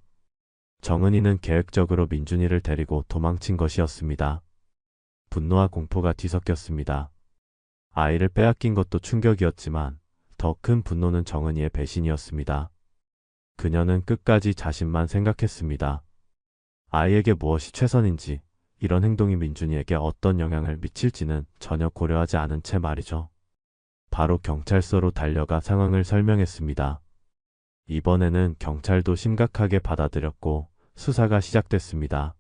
정은이는 계획적으로 민준이를 데리고 도망친 것이었습니다. 분노와 공포가 뒤섞였습니다. 아이를 빼앗긴 것도 충격이었지만 더 큰 분노는 정은이의 배신이었습니다. 그녀는 끝까지 자신만 생각했습니다. 아이에게 무엇이 최선인지, 이런 행동이 민준이에게 어떤 영향을 미칠지는 전혀 고려하지 않은 채 말이죠. 바로 경찰서로 달려가 상황을 설명했습니다. 이번에는 경찰도 심각하게 받아들였고 수사가 시작됐습니다.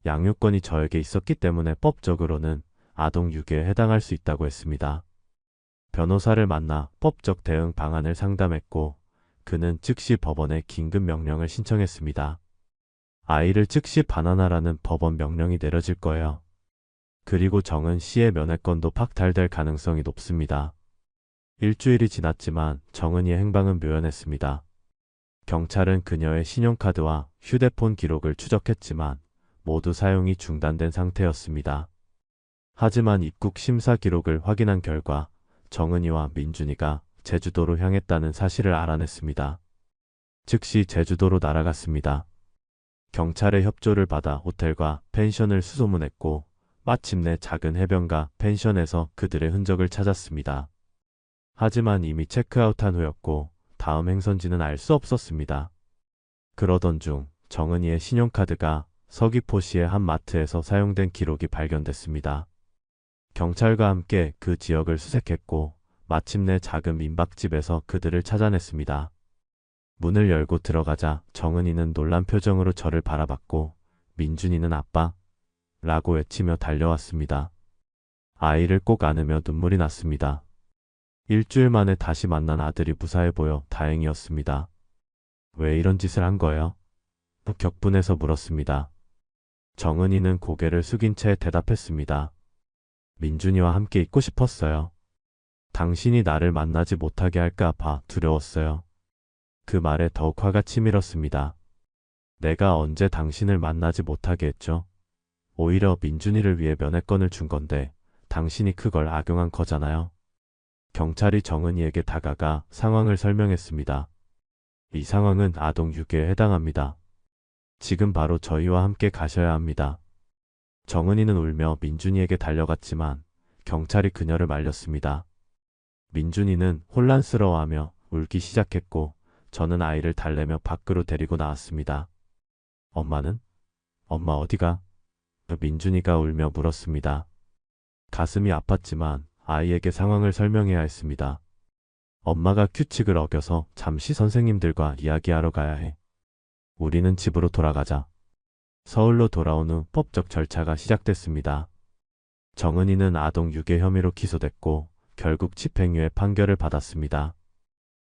양육권이 저에게 있었기 때문에 법적으로는 아동 유괴에 해당할 수 있다고 했습니다. 변호사를 만나 법적 대응 방안을 상담했고 그는 즉시 법원에 긴급 명령을 신청했습니다. 아이를 즉시 반환하라는 법원 명령이 내려질 거예요. 그리고 정은 씨의 면회권도 박탈될 가능성이 높습니다. 일주일이 지났지만 정은이의 행방은 묘연했습니다. 경찰은 그녀의 신용카드와 휴대폰 기록을 추적했지만 모두 사용이 중단된 상태였습니다. 하지만 입국 심사 기록을 확인한 결과 정은이와 민준이가 제주도로 향했다는 사실을 알아냈습니다. 즉시 제주도로 날아갔습니다. 경찰의 협조를 받아 호텔과 펜션을 수소문했고 마침내 작은 해변가 펜션에서 그들의 흔적을 찾았습니다. 하지만 이미 체크아웃한 후였고 다음 행선지는 알 수 없었습니다. 그러던 중 정은이의 신용카드가 서귀포시의 한 마트에서 사용된 기록이 발견됐습니다. 경찰과 함께 그 지역을 수색했고 마침내 작은 민박집에서 그들을 찾아냈습니다. 문을 열고 들어가자 정은이는 놀란 표정으로 저를 바라봤고 민준이는 아빠? 라고 외치며 달려왔습니다. 아이를 꼭 안으며 눈물이 났습니다. 일주일 만에 다시 만난 아들이 무사해 보여 다행이었습니다. 왜 이런 짓을 한 거예요? 격분해서 물었습니다. 정은이는 고개를 숙인 채 대답했습니다. 민준이와 함께 있고 싶었어요. 당신이 나를 만나지 못하게 할까 봐 두려웠어요. 그 말에 더욱 화가 치밀었습니다. 내가 언제 당신을 만나지 못하게 했죠? 오히려 민준이를 위해 면회권을 준 건데 당신이 그걸 악용한 거잖아요. 경찰이 정은이에게 다가가 상황을 설명했습니다. 이 상황은 아동 유괴에 해당합니다. 지금 바로 저희와 함께 가셔야 합니다. 정은이는 울며 민준이에게 달려갔지만 경찰이 그녀를 말렸습니다. 민준이는 혼란스러워하며 울기 시작했고 저는 아이를 달래며 밖으로 데리고 나왔습니다. 엄마는? 엄마 어디가? 민준이가 울며 물었습니다. 가슴이 아팠지만 아이에게 상황을 설명해야 했습니다. 엄마가 규칙을 어겨서 잠시 선생님들과 이야기하러 가야 해. 우리는 집으로 돌아가자. 서울로 돌아온 후 법적 절차가 시작됐습니다. 정은이는 아동 유괴 혐의로 기소됐고 결국 집행유예 판결을 받았습니다.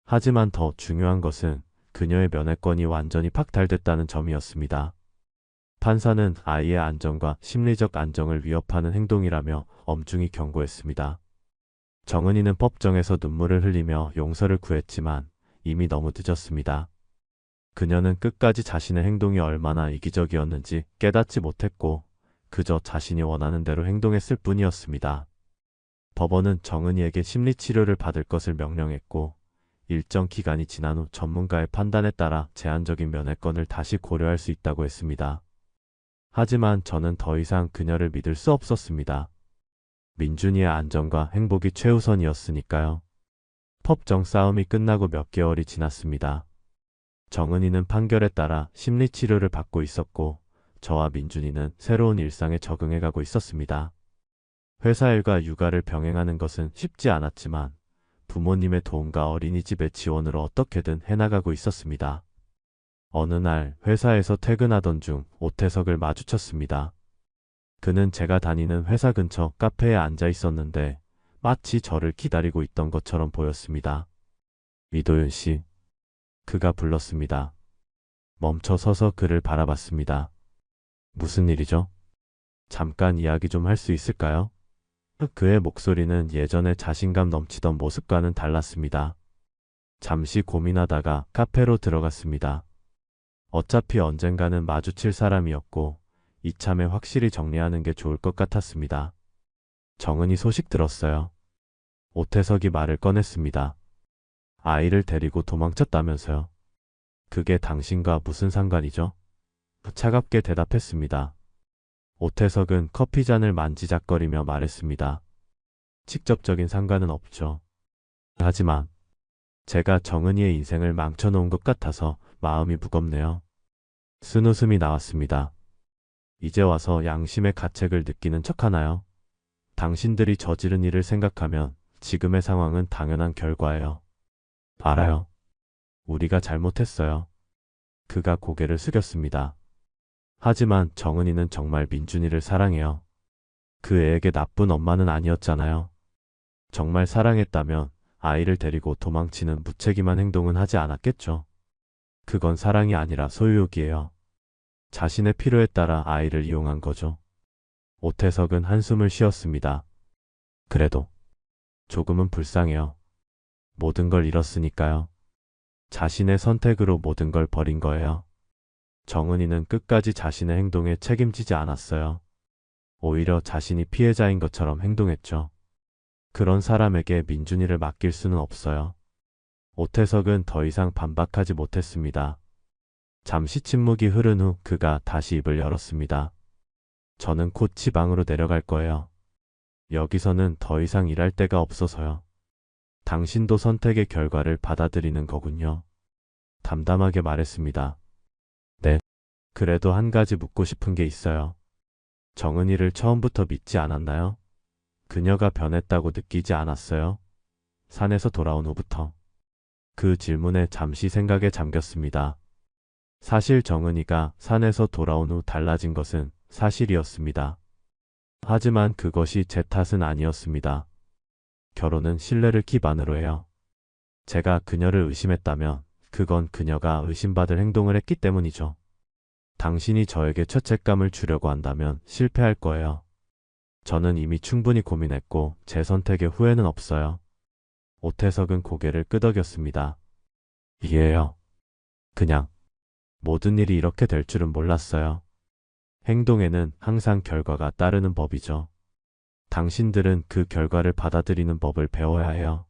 하지만 더 중요한 것은 그녀의 면회권이 완전히 박탈됐다는 점이었습니다. 판사는 아이의 안전과 심리적 안정을 위협하는 행동이라며 엄중히 경고했습니다. 정은이는 법정에서 눈물을 흘리며 용서를 구했지만 이미 너무 늦었습니다. 그녀는 끝까지 자신의 행동이 얼마나 이기적이었는지 깨닫지 못했고 그저 자신이 원하는 대로 행동했을 뿐이었습니다. 법원은 정은이에게 심리치료를 받을 것을 명령했고 일정 기간이 지난 후 전문가의 판단에 따라 제한적인 면회권을 다시 고려할 수 있다고 했습니다. 하지만 저는 더 이상 그녀를 믿을 수 없었습니다. 민준이의 안전과 행복이 최우선이었으니까요. 법정 싸움이 끝나고 몇 개월이 지났습니다. 정은이는 판결에 따라 심리치료를 받고 있었고 저와 민준이는 새로운 일상에 적응해가고 있었습니다. 회사 일과 육아를 병행하는 것은 쉽지 않았지만 부모님의 도움과 어린이집의 지원으로 어떻게든 해나가고 있었습니다. 어느 날 회사에서 퇴근하던 중 오태석을 마주쳤습니다. 그는 제가 다니는 회사 근처 카페에 앉아 있었는데 마치 저를 기다리고 있던 것처럼 보였습니다. 이도윤 씨. 그가 불렀습니다. 멈춰 서서 그를 바라봤습니다. 무슨 일이죠? 잠깐 이야기 좀 할 수 있을까요? 그의 목소리는 예전에 자신감 넘치던 모습과는 달랐습니다. 잠시 고민하다가 카페로 들어갔습니다. 어차피 언젠가는 마주칠 사람이었고 이참에 확실히 정리하는 게 좋을 것 같았습니다. 정은이 소식 들었어요. 오태석이 말을 꺼냈습니다. 아이를 데리고 도망쳤다면서요. 그게 당신과 무슨 상관이죠? 차갑게 대답했습니다. 오태석은 커피잔을 만지작거리며 말했습니다. 직접적인 상관은 없죠. 하지만 제가 정은이의 인생을 망쳐놓은 것 같아서 마음이 무겁네요. 쓴웃음이 나왔습니다. 이제 와서 양심의 가책을 느끼는 척하나요? 당신들이 저지른 일을 생각하면 지금의 상황은 당연한 결과예요. 알아요. 우리가 잘못했어요. 그가 고개를 숙였습니다. 하지만 정은이는 정말 민준이를 사랑해요. 그 애에게 나쁜 엄마는 아니었잖아요. 정말 사랑했다면 아이를 데리고 도망치는 무책임한 행동은 하지 않았겠죠. 그건 사랑이 아니라 소유욕이에요. 자신의 필요에 따라 아이를 이용한 거죠. 오태석은 한숨을 쉬었습니다. 그래도 조금은 불쌍해요. 모든 걸 잃었으니까요. 자신의 선택으로 모든 걸 버린 거예요. 정은이는 끝까지 자신의 행동에 책임지지 않았어요. 오히려 자신이 피해자인 것처럼 행동했죠. 그런 사람에게 민준이를 맡길 수는 없어요. 오태석은 더 이상 반박하지 못했습니다. 잠시 침묵이 흐른 후 그가 다시 입을 열었습니다. 저는 곧 지방으로 내려갈 거예요. 여기서는 더 이상 일할 데가 없어서요. 당신도 선택의 결과를 받아들이는 거군요. 담담하게 말했습니다. 네. 그래도 한 가지 묻고 싶은 게 있어요. 정은이를 처음부터 믿지 않았나요? 그녀가 변했다고 느끼지 않았어요? 산에서 돌아온 후부터. 그 질문에 잠시 생각에 잠겼습니다. 사실 정은이가 산에서 돌아온 후 달라진 것은 사실이었습니다. 하지만 그것이 제 탓은 아니었습니다. 결혼은 신뢰를 기반으로 해요. 제가 그녀를 의심했다면 그건 그녀가 의심받을 행동을 했기 때문이죠. 당신이 저에게 죄책감을 주려고 한다면 실패할 거예요. 저는 이미 충분히 고민했고 제 선택에 후회는 없어요. 오태석은 고개를 끄덕였습니다. 이해해요. 그냥 모든 일이 이렇게 될 줄은 몰랐어요. 행동에는 항상 결과가 따르는 법이죠. 당신들은 그 결과를 받아들이는 법을 배워야 해요.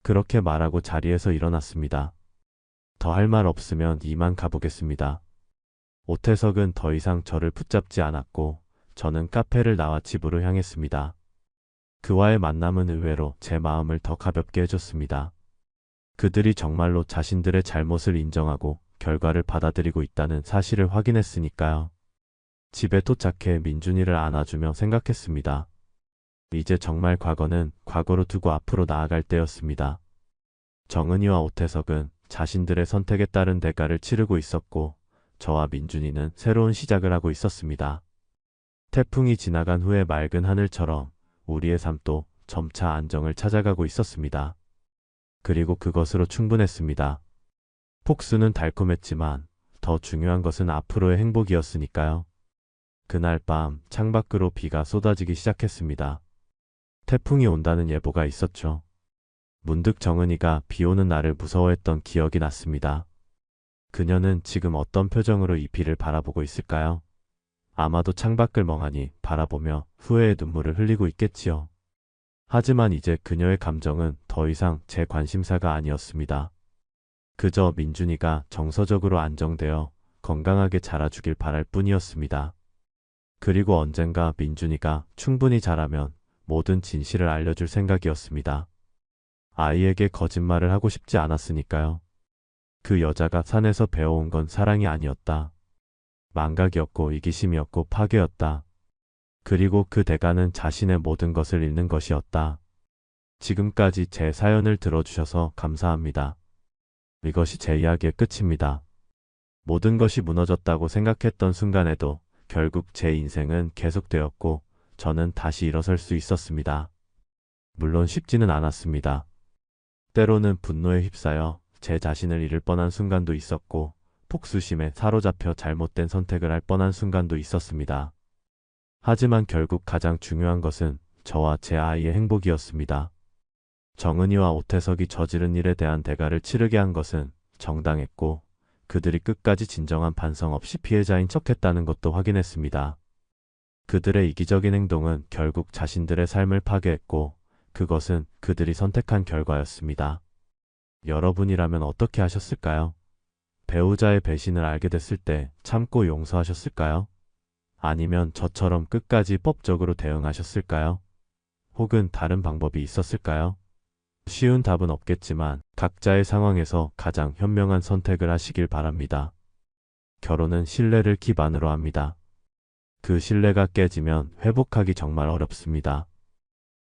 그렇게 말하고 자리에서 일어났습니다. 더 할 말 없으면 이만 가보겠습니다. 오태석은 더 이상 저를 붙잡지 않았고 저는 카페를 나와 집으로 향했습니다. 그와의 만남은 의외로 제 마음을 더 가볍게 해줬습니다. 그들이 정말로 자신들의 잘못을 인정하고 결과를 받아들이고 있다는 사실을 확인했으니까요. 집에 도착해 민준이를 안아주며 생각했습니다. 이제 정말 과거는 과거로 두고 앞으로 나아갈 때였습니다. 정은이와 오태석은 자신들의 선택에 따른 대가를 치르고 있었고 저와 민준이는 새로운 시작을 하고 있었습니다. 태풍이 지나간 후의 맑은 하늘처럼 우리의 삶도 점차 안정을 찾아가고 있었습니다. 그리고 그것으로 충분했습니다. 폭수는 달콤했지만 더 중요한 것은 앞으로의 행복이었으니까요. 그날 밤 창밖으로 비가 쏟아지기 시작했습니다. 태풍이 온다는 예보가 있었죠. 문득 정은이가 비 오는 날을 무서워했던 기억이 났습니다. 그녀는 지금 어떤 표정으로 이 비를 바라보고 있을까요? 아마도 창밖을 멍하니 바라보며 후회의 눈물을 흘리고 있겠지요. 하지만 이제 그녀의 감정은 더 이상 제 관심사가 아니었습니다. 그저 민준이가 정서적으로 안정되어 건강하게 자라주길 바랄 뿐이었습니다. 그리고 언젠가 민준이가 충분히 자라면 모든 진실을 알려줄 생각이었습니다. 아이에게 거짓말을 하고 싶지 않았으니까요. 그 여자가 산에서 배워온 건 사랑이 아니었다. 망각이었고 이기심이었고 파괴였다. 그리고 그 대가는 자신의 모든 것을 잃는 것이었다. 지금까지 제 사연을 들어주셔서 감사합니다. 이것이 제 이야기의 끝입니다. 모든 것이 무너졌다고 생각했던 순간에도 결국 제 인생은 계속되었고 저는 다시 일어설 수 있었습니다. 물론 쉽지는 않았습니다. 때로는 분노에 휩싸여 제 자신을 잃을 뻔한 순간도 있었고 폭수심에 사로잡혀 잘못된 선택을 할 뻔한 순간도 있었습니다. 하지만 결국 가장 중요한 것은 저와 제 아이의 행복이었습니다. 정은이와 오태석이 저지른 일에 대한 대가를 치르게 한 것은 정당했고 그들이 끝까지 진정한 반성 없이 피해자인 척했다는 것도 확인했습니다. 그들의 이기적인 행동은 결국 자신들의 삶을 파괴했고 그것은 그들이 선택한 결과였습니다. 여러분이라면 어떻게 하셨을까요? 배우자의 배신을 알게 됐을 때 참고 용서하셨을까요? 아니면 저처럼 끝까지 법적으로 대응하셨을까요? 혹은 다른 방법이 있었을까요? 쉬운 답은 없겠지만 각자의 상황에서 가장 현명한 선택을 하시길 바랍니다. 결혼은 신뢰를 기반으로 합니다. 그 신뢰가 깨지면 회복하기 정말 어렵습니다.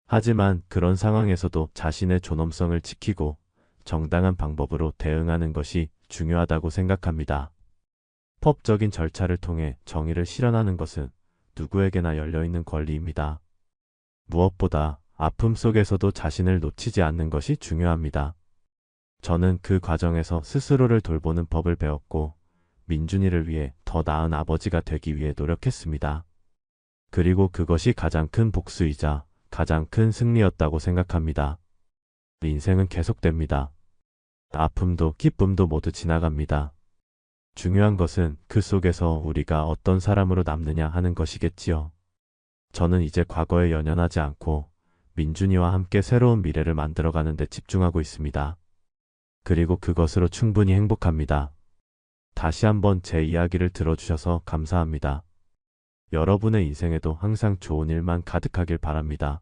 하지만 그런 상황에서도 자신의 존엄성을 지키고 정당한 방법으로 대응하는 것이 중요하다고 생각합니다. 법적인 절차를 통해 정의를 실현하는 것은 누구에게나 열려있는 권리입니다. 무엇보다 아픔 속에서도 자신을 놓치지 않는 것이 중요합니다. 저는 그 과정에서 스스로를 돌보는 법을 배웠고 민준이를 위해 더 나은 아버지가 되기 위해 노력했습니다. 그리고 그것이 가장 큰 복수이자 가장 큰 승리였다고 생각합니다. 인생은 계속됩니다. 아픔도 기쁨도 모두 지나갑니다. 중요한 것은 그 속에서 우리가 어떤 사람으로 남느냐 하는 것이겠지요. 저는 이제 과거에 연연하지 않고 민준이와 함께 새로운 미래를 만들어가는 데 집중하고 있습니다. 그리고 그것으로 충분히 행복합니다. 다시 한번 제 이야기를 들어주셔서 감사합니다. 여러분의 인생에도 항상 좋은 일만 가득하길 바랍니다.